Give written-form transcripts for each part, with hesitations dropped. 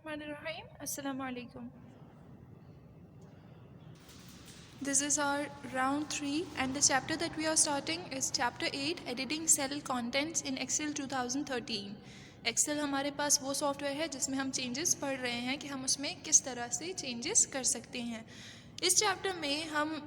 Bismillahirrahmanirrahim. Assalamu alaikum. This is our round 3 and the chapter that we are starting is chapter 8 editing cell contents in Excel 2013. Excel हमारे पास वो software है जिसमें हम changes पढ़ रहे हैं कि हम उसमें किस तरह से चेंजेस कर सकते हैं। इस चैप्टर में हम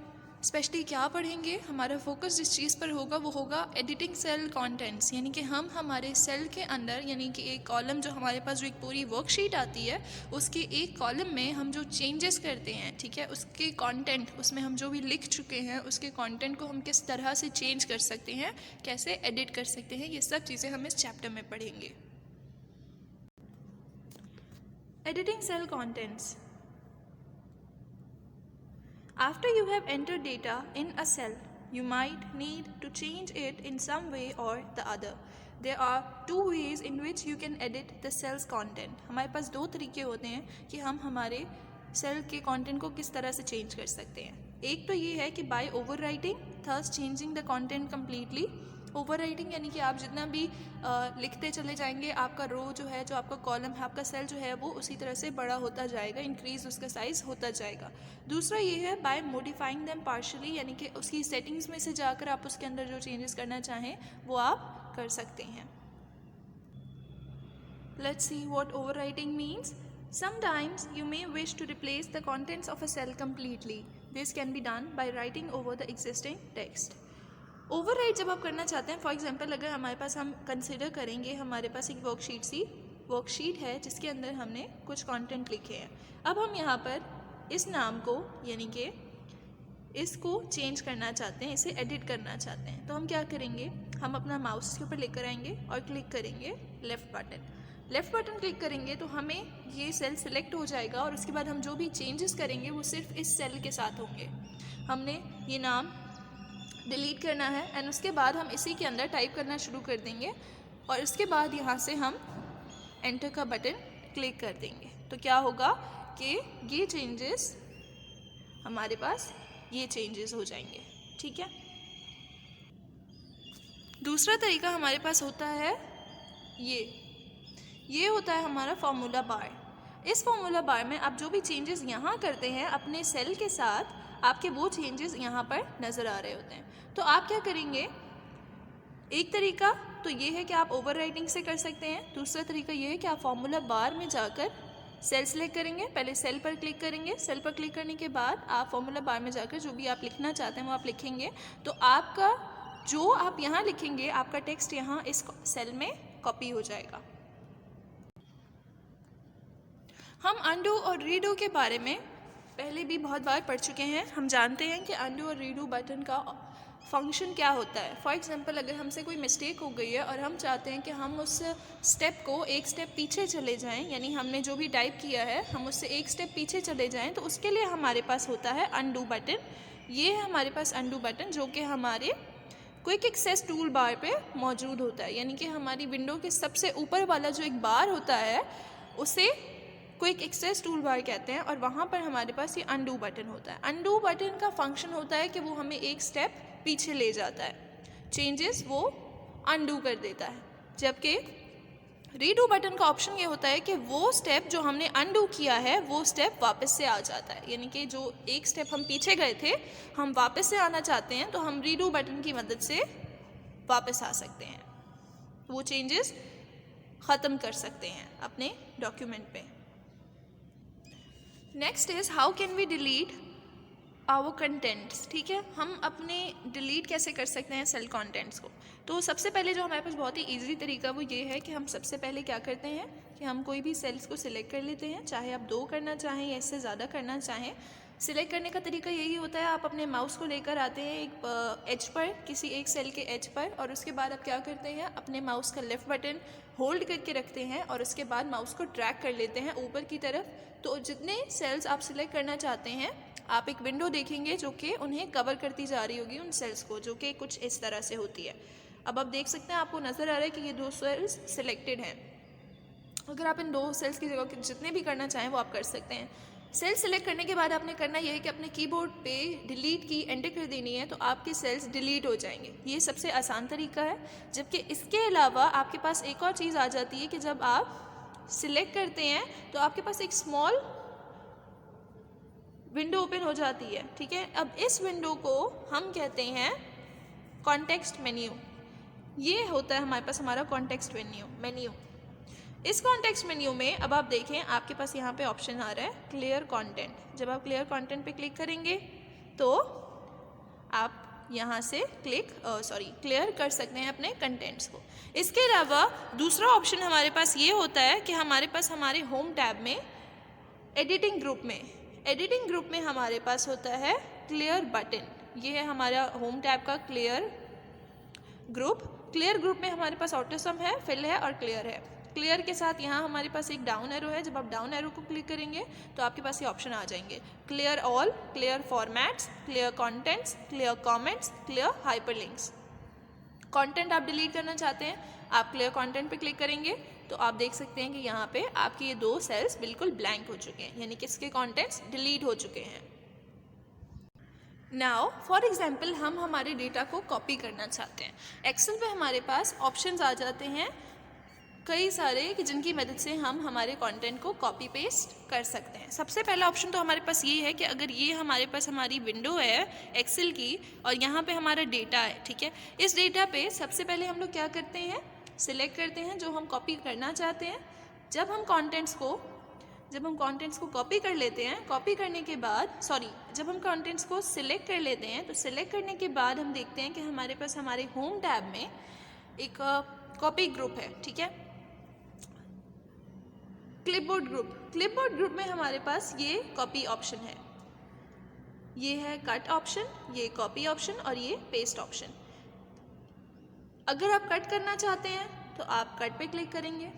स्पेशली क्या पढ़ेंगे, हमारा फोकस जिस चीज़ पर होगा वो होगा एडिटिंग सेल कंटेंट्स, यानी कि हम हमारे सेल के अंदर यानी कि एक कॉलम जो हमारे पास जो एक पूरी वर्कशीट आती है उसके एक कॉलम में हम जो चेंजेस करते हैं, ठीक है, उसके कंटेंट उसमें हम जो भी लिख चुके हैं उसके कंटेंट को हम किस तरह से चेंज कर सकते हैं, कैसे एडिट कर सकते हैं, ये सब चीज़ें हम इस चैप्टर में पढ़ेंगे। Editing cell contents. After you have entered data in a cell, you might need to change it in some way or the other. There are two ways in which you can edit the cell's content. हमारे पास दो तरीके होते हैं कि हम हमारे cell के content को किस तरह से चेंज कर सकते हैं। एक तो ये है कि by overwriting, thus changing the content completely. Overwriting यानी कि आप जितना भी लिखते चले जाएंगे, आपका रो जो है, जो आपका कॉलम है, आपका सेल जो है वो उसी तरह से बड़ा होता जाएगा, इंक्रीज उसका साइज़ होता जाएगा। दूसरा ये है बाय मॉडिफाइंग देम पार्शली, यानी कि उसकी सेटिंग्स में से जाकर आप उसके अंदर जो चेंजेस करना चाहें वो आप कर सकते हैं। Let's see what overwriting means. Sometimes you may wish to replace the contents of a cell completely. This can be done by writing over the existing text. Overwrite जब आप करना चाहते हैं, फॉर एग्जांपल अगर हमारे पास, हम कंसिडर करेंगे हमारे पास एक वर्कशीट है जिसके अंदर हमने कुछ कंटेंट लिखे हैं। अब हम यहाँ पर इस नाम को यानी कि इसको चेंज करना चाहते हैं, इसे एडिट करना चाहते हैं, तो हम क्या करेंगे, हम अपना माउस के ऊपर लेकर आएंगे और क्लिक करेंगे लेफ़्ट बटन क्लिक करेंगे तो हमें ये सेल सिलेक्ट हो जाएगा और उसके बाद हम जो भी चेंजेस करेंगे वो सिर्फ इस सेल के साथ होंगे। हमने ये नाम डिलीट करना है एंड उसके बाद हम इसी के अंदर टाइप करना शुरू कर देंगे और उसके बाद यहाँ से हम एंटर का बटन क्लिक कर देंगे। तो क्या होगा कि ये चेंजेस हमारे पास ये चेंजेस हो जाएंगे, ठीक है। दूसरा तरीका हमारे पास होता है ये होता है हमारा फॉर्मूला बार। इस फॉर्मूला बार में आप जो भी चेंजेस यहाँ करते हैं अपने सेल के साथ, आपके वो चेंजेस यहाँ पर नज़र आ रहे होते हैं। तो आप क्या करेंगे, एक तरीका तो ये है कि आप ओवरराइटिंग से कर सकते हैं, दूसरा तरीका ये है कि आप फॉर्मूला बार में जाकर सेल सेलेक्ट करेंगे, पहले सेल पर क्लिक करेंगे, सेल पर क्लिक करने के बाद आप फॉर्मूला बार में जाकर जो भी आप लिखना चाहते हैं वो आप लिखेंगे। तो आपका जो आप यहाँ लिखेंगे, आपका टेक्स्ट यहाँ इस सेल में कॉपी हो जाएगा। हम अनडू और रीडू के बारे में पहले भी बहुत बार पढ़ चुके हैं। हम जानते हैं कि अनडू और रीडू बटन का फंक्शन क्या होता है। फॉर एग्जांपल अगर हमसे कोई मिस्टेक हो गई है और हम चाहते हैं कि हम उस स्टेप को एक स्टेप पीछे चले जाएं, यानी हमने जो भी टाइप किया है हम उससे एक स्टेप पीछे चले जाएं, तो उसके लिए हमारे पास होता है अनडू बटन। ये है हमारे पास अनडू बटन जो कि हमारे क्विक एक्सेस टूल बार पे मौजूद होता है, यानी कि हमारी विंडो के सबसे ऊपर वाला जो एक बार होता है उसे क्विक एक्सेस टूल बार कहते हैं और वहाँ पर हमारे पास ये अनडू बटन होता है। अनडू बटन का फंक्शन होता है कि वो हमें एक स्टेप पीछे ले जाता है, चेंजेस वो अनडू कर देता है, जबकि रीडू बटन का ऑप्शन ये होता है कि वो स्टेप जो हमने अनडू किया है वो स्टेप वापस से आ जाता है, यानी कि जो एक स्टेप हम पीछे गए थे हम वापस से आना चाहते हैं तो हम रीडू बटन की मदद से वापस आ सकते हैं, वो चेंजेस ख़त्म कर सकते हैं अपने डॉक्यूमेंट पे। Next is how can we delete our contents, ठीक है। हम अपने डिलीट कैसे कर सकते हैं सेल कंटेंट्स को। तो सबसे पहले जो हमारे पास बहुत ही ईजी तरीका वो ये है कि हम सबसे पहले क्या करते हैं कि हम कोई भी सेल्स को सिलेक्ट कर लेते हैं, चाहे आप 2 करना चाहें या इससे ज़्यादा करना चाहें। सिलेक्ट करने का तरीका यही होता है, आप अपने माउस को लेकर आते हैं एक एज पर, किसी एक सेल के एज पर, और उसके बाद आप क्या करते हैं अपने माउस का लेफ़्ट बटन होल्ड करके रखते हैं और उसके बाद माउस को ड्रैग कर लेते हैं ऊपर की तरफ। तो जितने सेल्स आप सिलेक्ट करना चाहते हैं आप एक विंडो देखेंगे जो कि उन्हें कवर करती जा रही होगी उन सेल्स को, जो कि कुछ इस तरह से होती है। अब आप देख सकते हैं, आपको नज़र आ रहा है कि ये 2 सेल्स सिलेक्टेड हैं। अगर आप इन 2 सेल्स की जगह जितने भी करना चाहें वो आप कर सकते हैं। सेल सिलेक्ट करने के बाद आपने करना यह है कि अपने कीबोर्ड पे डिलीट की एंटर कर देनी है, तो आपके सेल्स डिलीट हो जाएंगे। ये सबसे आसान तरीका है। जबकि इसके अलावा आपके पास एक और चीज़ आ जाती है कि जब आप सिलेक्ट करते हैं तो आपके पास एक स्मॉल विंडो ओपन हो जाती है, ठीक है। अब इस विंडो को हम कहते हैं कॉन्टेक्स्ट मेन्यू। ये होता है हमारे पास हमारा कॉन्टेक्स्ट मेन्यू। इस कॉन्टेक्स्ट मेन्यू में अब आप देखें आपके पास यहाँ पे ऑप्शन आ रहा है क्लियर कंटेंट। जब आप क्लियर कंटेंट पे क्लिक करेंगे तो आप यहाँ से क्लियर कर सकते हैं अपने कंटेंट्स को। इसके अलावा दूसरा ऑप्शन हमारे पास ये होता है कि हमारे पास हमारे होम टैब में एडिटिंग ग्रुप में हमारे पास होता है क्लियर बटन। ये है हमारा होम टैब का क्लियर ग्रुप में हमारे पास ऑटोसम है, फिल है और क्लियर है। क्लियर के साथ यहाँ हमारे पास एक डाउन एरो है। जब आप डाउन एरो को क्लिक करेंगे तो आपके पास ये ऑप्शन आ जाएंगे clear all, clear formats, clear contents, clear comments, clear hyperlinks. Content आप डिलीट करना चाहते हैं, आप क्लियर कंटेंट पे क्लिक करेंगे तो आप देख सकते हैं कि यहाँ पे आपके ये 2 सेल्स बिल्कुल ब्लैंक हो चुके हैं, यानी कि इसके कंटेंट्स डिलीट हो चुके हैं। नाउ फॉर एग्जाम्पल हम हमारे डेटा को कॉपी करना चाहते हैं। एक्सेल पे हमारे पास ऑप्शंस आ जाते हैं कई सारे कि जिनकी मदद से हम हमारे कंटेंट को कॉपी पेस्ट कर सकते हैं। सबसे पहला ऑप्शन तो हमारे पास ये है कि अगर ये हमारे पास हमारी विंडो है एक्सेल की और यहाँ पे हमारा डेटा है, ठीक है। इस डेटा पे सबसे पहले हम लोग क्या करते हैं, सिलेक्ट करते हैं जो हम कॉपी करना चाहते हैं। जब हम कंटेंट्स को कॉपी कर लेते हैं, जब हम कंटेंट्स को सिलेक्ट कर लेते हैं तो सिलेक्ट करने के बाद हम देखते हैं कि हमारे पास हमारे होम टैब में एक कॉपी ग्रुप है, ठीक है। क्लिपबोर्ड ग्रुप में हमारे पास ये कॉपी ऑप्शन है, ये है कट ऑप्शन, ये कॉपी ऑप्शन और ये पेस्ट ऑप्शन। अगर आप कट करना चाहते हैं तो आप कट पे क्लिक करेंगे,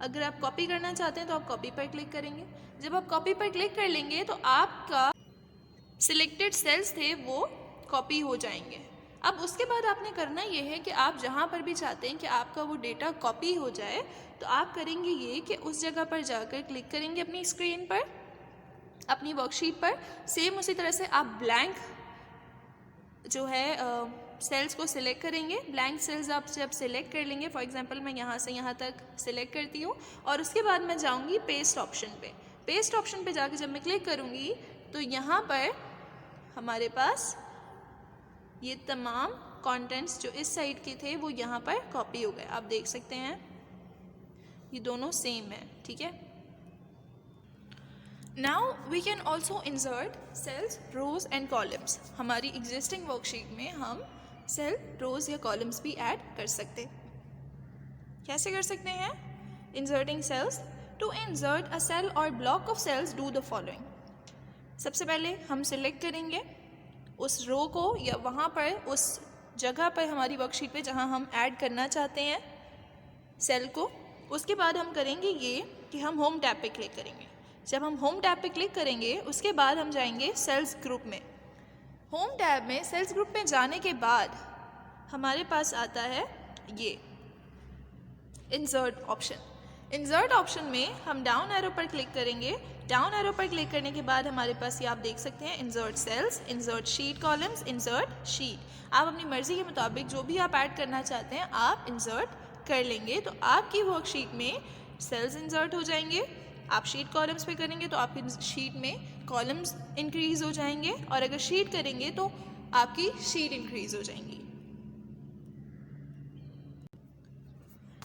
अगर आप कॉपी करना चाहते हैं तो आप कॉपी पर क्लिक करेंगे। जब आप कॉपी पर क्लिक कर लेंगे तो आपका सिलेक्टेड सेल्स थे वो कॉपी हो जाएंगे। अब उसके बाद आपने करना ये है कि आप जहाँ पर भी चाहते हैं कि आपका वो डेटा कॉपी हो जाए तो आप करेंगे ये कि उस जगह पर जाकर क्लिक करेंगे अपनी स्क्रीन पर, अपनी वर्कशीट पर। सेम उसी तरह से आप ब्लैंक जो है सेल्स को सिलेक्ट करेंगे। ब्लैंक सेल्स आप जब सिलेक्ट कर लेंगे, फॉर एग्जांपल मैं यहाँ से यहाँ तक सिलेक्ट करती हूँ और उसके बाद मैं जाऊँगी पेस्ट ऑप्शन पे। पेस्ट ऑप्शन पे जाकर जब मैं क्लिक करूँगी तो यहाँ पर हमारे पास ये तमाम कंटेंट्स जो इस साइड के थे वो यहाँ पर कॉपी हो गए। आप देख सकते हैं ये दोनों सेम है, ठीक है। Now we can also insert cells, rows and columns. हमारी एग्जिस्टिंग वर्कशीट में हम सेल, रोज या कॉलम्स भी ऐड कर सकते हैं। कैसे कर सकते हैं? Inserting cells. To insert a cell or block of cells do the following. सबसे पहले हम सिलेक्ट करेंगे उस रो को या वहाँ पर उस जगह पर हमारी वर्कशीट पे जहाँ हम ऐड करना चाहते हैं सेल को। उसके बाद हम करेंगे ये कि हम होम टैब पे क्लिक करेंगे। जब हम होम टैब पे क्लिक करेंगे उसके बाद हम जाएंगे सेल्स ग्रुप में। होम टैब में सेल्स ग्रुप में जाने के बाद हमारे पास आता है ये इंसर्ट ऑप्शन। इंसर्ट ऑप्शन में हम डाउन एरो पर क्लिक करेंगे। डाउन एरो पर क्लिक करने के बाद हमारे पास ये आप देख सकते हैं insert cells, insert sheet columns, insert sheet. आप अपनी मर्जी के मुताबिक जो भी आप ऐड करना चाहते हैं आप इंसर्ट कर लेंगे तो आपकी वर्कशीट में सेल्स इंसर्ट हो जाएंगे। आप शीट कॉलम्स पे करेंगे तो आपकी शीट में कॉलम्स इंक्रीज हो जाएंगे और अगर शीट करेंगे तो आपकी शीट इंक्रीज हो जाएंगी।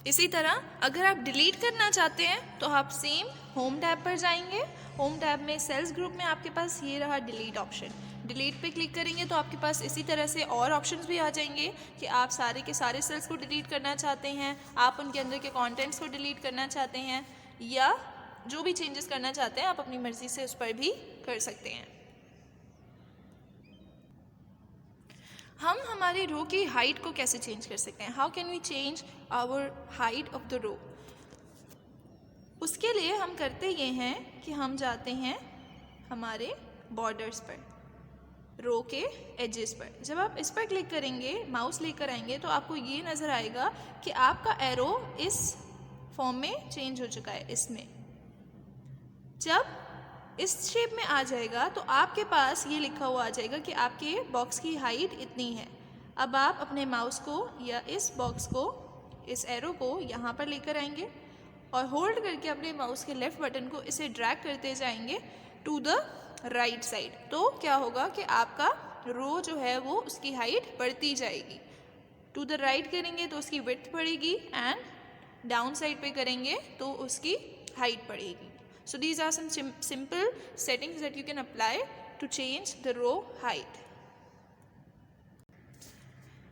इसी तरह अगर आप डिलीट करना चाहते हैं तो आप सेम होम टैब पर जाएंगे। होम टैब में सेल्स ग्रुप में आपके पास ये रहा डिलीट ऑप्शन। डिलीट पे क्लिक करेंगे तो आपके पास इसी तरह से और ऑप्शंस भी आ जाएंगे कि आप सारे के सारे सेल्स को डिलीट करना चाहते हैं, आप उनके अंदर के कंटेंट्स को डिलीट करना चाहते हैं या जो भी चेंजेस करना चाहते हैं आप अपनी मर्ज़ी से उस पर भी कर सकते हैं। हम हमारी रो की हाइट को कैसे चेंज कर सकते हैं? How can we change our height of the row? उसके लिए हम करते ये हैं कि हम जाते हैं हमारे बॉर्डर्स पर, रो के एजेस पर। जब आप इस पर क्लिक करेंगे, माउस लेकर आएंगे तो आपको ये नज़र आएगा कि आपका एरो इस फॉर्म में चेंज हो चुका है। इसमें जब इस शेप में आ जाएगा तो आपके पास ये लिखा हुआ आ जाएगा कि आपके बॉक्स की हाइट इतनी है। अब आप अपने माउस को या इस बॉक्स को, इस एरो को यहाँ पर लेकर आएंगे और होल्ड करके अपने माउस के लेफ़्ट बटन को इसे ड्रैग करते जाएंगे टू द राइट साइड। तो क्या होगा कि आपका रो जो है वो उसकी हाइट बढ़ती जाएगी। टू द राइट करेंगे तो उसकी विड्थ बढ़ेगी एंड डाउन साइड पे करेंगे तो उसकी हाइट बढ़ेगी। So these are some simple settings that you can apply to change the row height.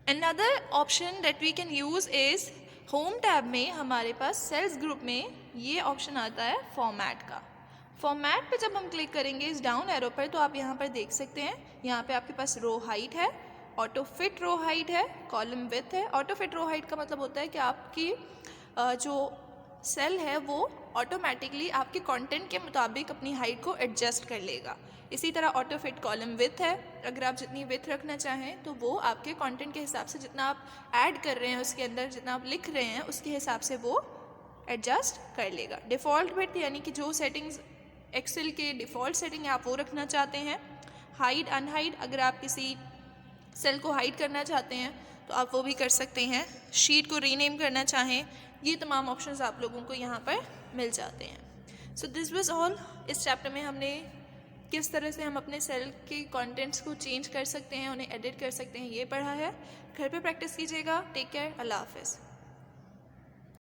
Another option that we can use is home tab में हमारे पास सेल्स ग्रुप में ये ऑप्शन आता है फॉर्मेट का। फॉर्मेट पे जब हम क्लिक करेंगे इस डाउन एरो पर तो आप यहाँ पर देख सकते हैं, यहाँ पे आपके पास रो हाइट है, ऑटो फिट रो हाइट है, कॉलम विथ है। ऑटो फिट रो हाइट का मतलब होता है कि आपकी जो सेल है वो ऑटोमेटिकली आपके कंटेंट के मुताबिक अपनी हाइट को एडजस्ट कर लेगा। इसी तरह ऑटो फिट कॉलम विथ है, अगर आप जितनी विथ रखना चाहें तो वो आपके कंटेंट के हिसाब से, जितना आप ऐड कर रहे हैं उसके अंदर, जितना आप लिख रहे हैं उसके हिसाब से वो एडजस्ट कर लेगा। डिफ़ॉल्ट विथ यानी कि जो सेटिंग्स एक्सेल के डिफ़ॉल्ट सेटिंग है आप वो रखना चाहते हैं। हाइड अनहाइड, अगर आप किसी सेल को हाइड करना चाहते हैं तो आप वो भी कर सकते हैं। शीट को रीनेम करना चाहें, ये तमाम ऑप्शंस आप लोगों को यहाँ पर मिल जाते हैं। So this was all. इस चैप्टर में हमने किस तरह से हम अपने सेल के कंटेंट्स को चेंज कर सकते हैं, उन्हें एडिट कर सकते हैं, ये पढ़ा है। घर पे प्रैक्टिस कीजिएगा। Take care. अल्लाह हाफ़िज़।